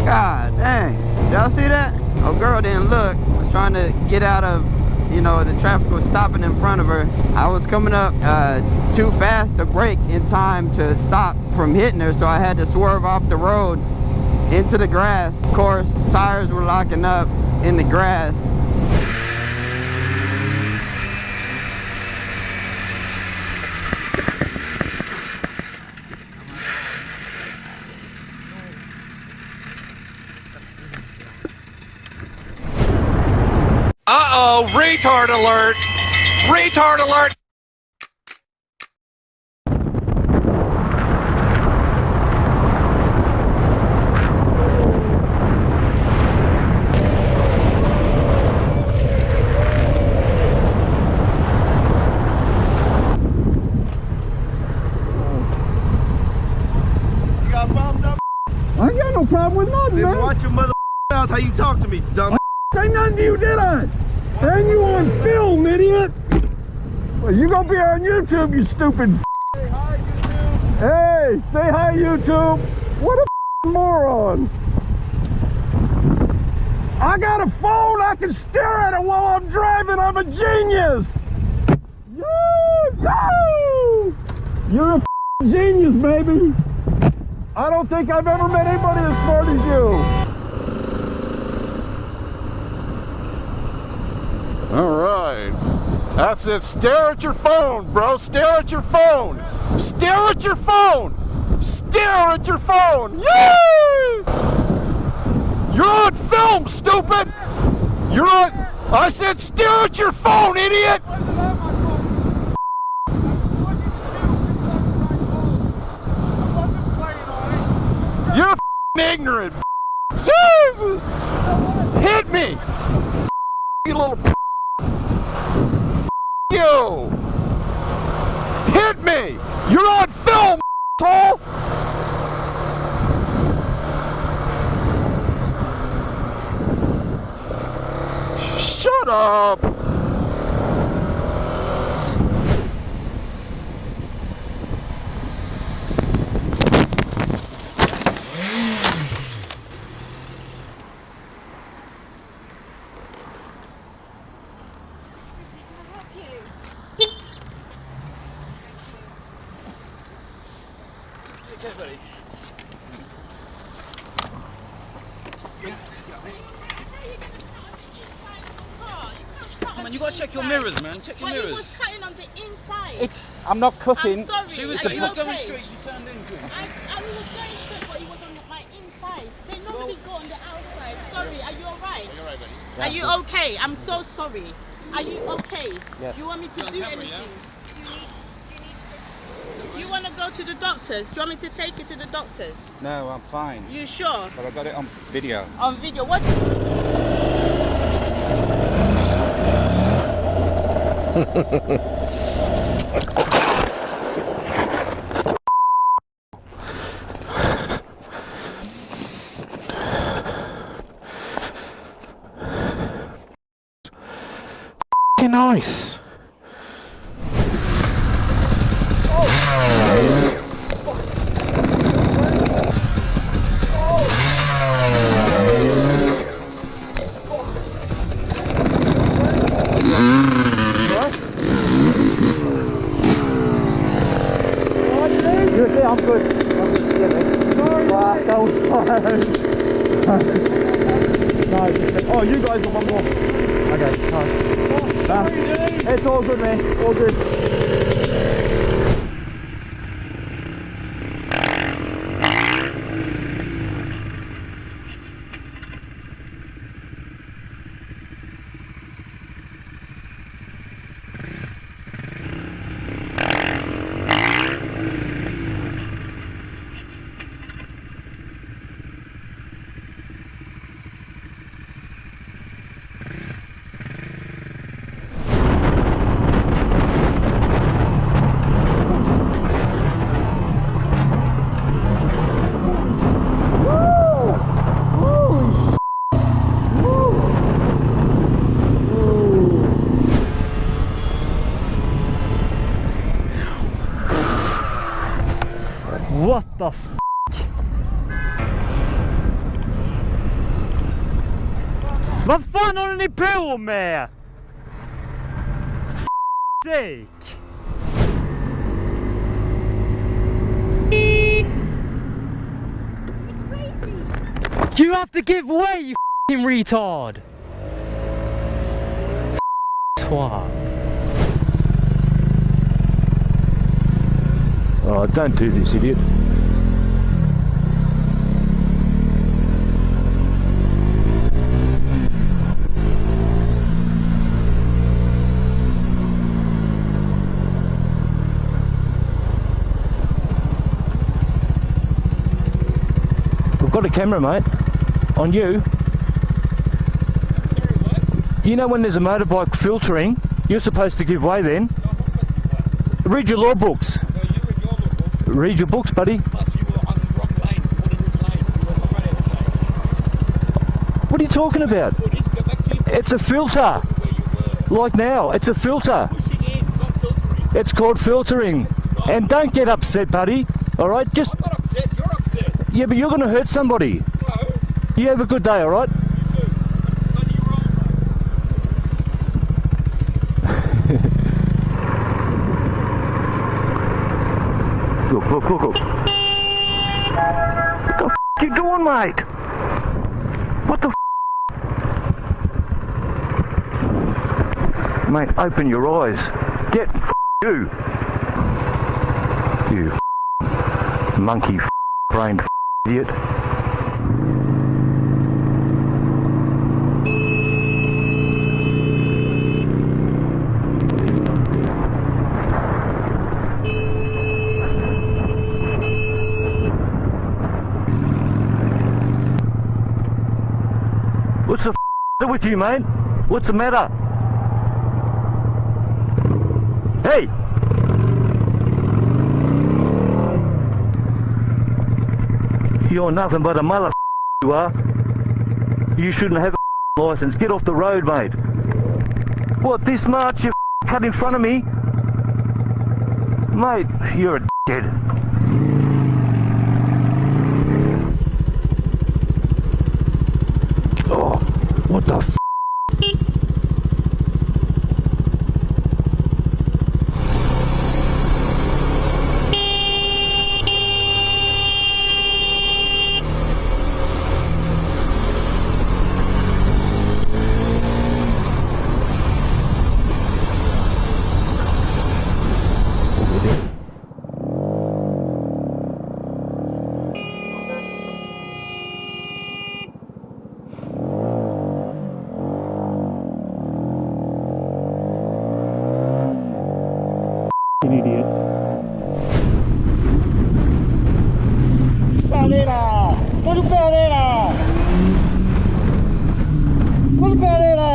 God dang. Y'all see that? Oh, girl didn't look. Was trying to get out of, you know, the traffic was stopping in front of her. I was coming up too fast to brake in time to stop from hitting her, so I had to swerve off the road into the grass. Of course, tires were locking up in the grass. Uh-oh, retard alert! Retard alert! You got a problem, dumb? I ain't got no problem with nothing, Then man. watch your mother mouth how you talk to me, dumb. Say nothing to you, did I? And you on film, idiot. Well, you gonna be on YouTube, you stupid. Say hi, YouTube. Hey, say hi, YouTube. What a moron. I got a phone, I can stare at it while I'm driving. I'm a genius. Yo! You're a genius, baby. I don't think I've ever met anybody as smart as you. All right, that's it. Stare at your phone, bro. Stare at your phone. Stare at your phone. Stare at your phone. Yay! You're on film, stupid. You're on. I said stare at your phone, idiot. You're ignorant. Jesus! Hit me, you little. You! Hit me! You're on film, asshole! Shut up! Okay, buddy. Come on, you gotta check your mirrors, man. Check your But he mirrors. was cutting on the inside. I'm not cutting. I'm sorry. She was Are you going okay? straight, you turned into him. I was going straight, but he was on my inside. They normally go on the outside. Sorry, are you alright? You're right, buddy. Are you okay? I'm so sorry. Are you okay? Yes. Do you want me to do camera, anything? yeah? Do you want to go to the doctors? Do you want me to take you to the doctors? No, I'm fine. You sure? But I got it on video. On video. What? Nice. I'm good. Wow, that was fine. Nice. Oh, you guys are one more. Okay, nice. It's all good, man. All good. Vad fan håller ni på med? Sake. You have to give way, you f***ing retard! Twat. Oh, don't do this, idiot. We've got a camera, mate, on you. You know when there's a motorbike filtering, you're supposed to give way then. Read your law books. Read your books, buddy. Plus you were on the wrong lane, not in this lane. You were in front of the lane. What are you talking about? It's a filter. Like now, it's a filter. Pushing in, not filtering. It's called filtering. And don't get upset, buddy. Alright, just... I'm not upset, you're upset. Yeah, but you're going to hurt somebody. No. You have a good day, alright? You too. Bloody wrong. Look. What the f*** you doing, mate? What the f***? Mate, open your eyes. Get f*** you. You f*** monkey f***brained idiot. What's the f*** with you, mate? What's the matter? Hey! You're nothing but a mother you are. You shouldn't have a license. Get off the road, mate. What, this much you cut in front of me? Mate, you're a dickhead. Oh, what the f***? Idiots. Pedera! Put pedera! Put pedera!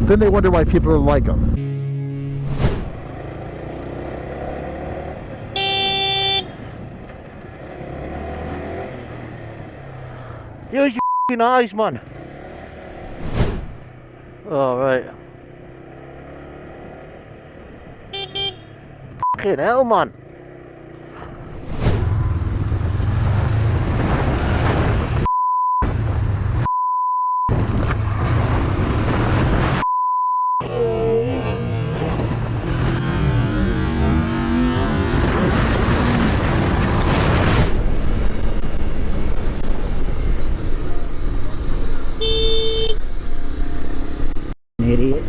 Then they wonder why people don't like them. Use your f***ing eyes, man. All right. Fucking hell, man. Idiot.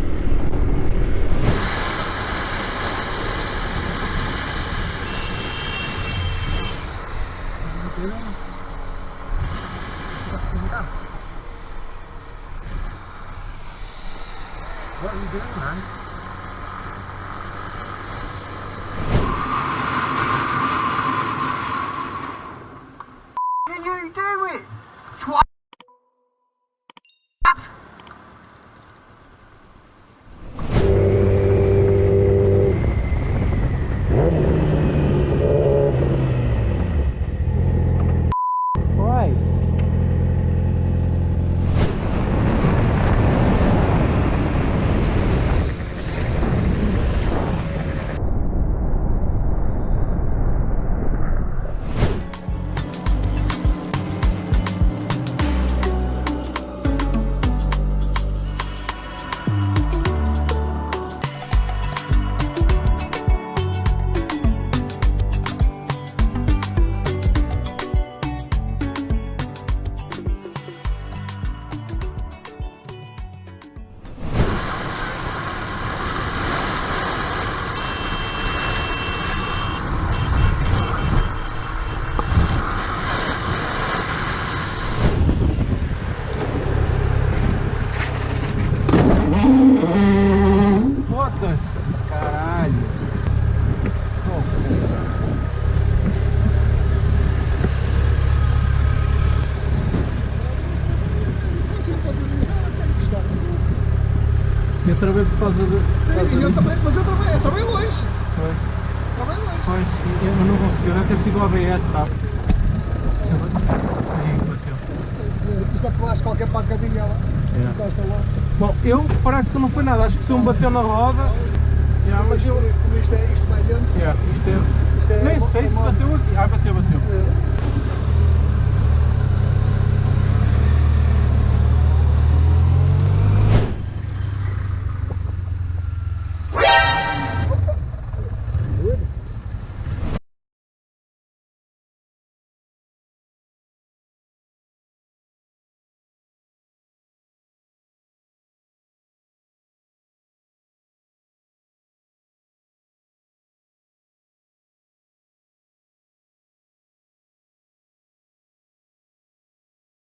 travei por causa de... Sim, eu também, mas eu travei longe. Pois. Travei longe. Pois, eu não consegui, deve ter sido o ABS, sabe? Aí bateu. Isto é por lá, qualquer pancadinha lá. Encosta lá. Bom, parece que não foi nada, acho que se um bateu na roda... Mas eu, como isto vai dentro... Isto é... Nem sei se bateu aqui. Ah, bateu.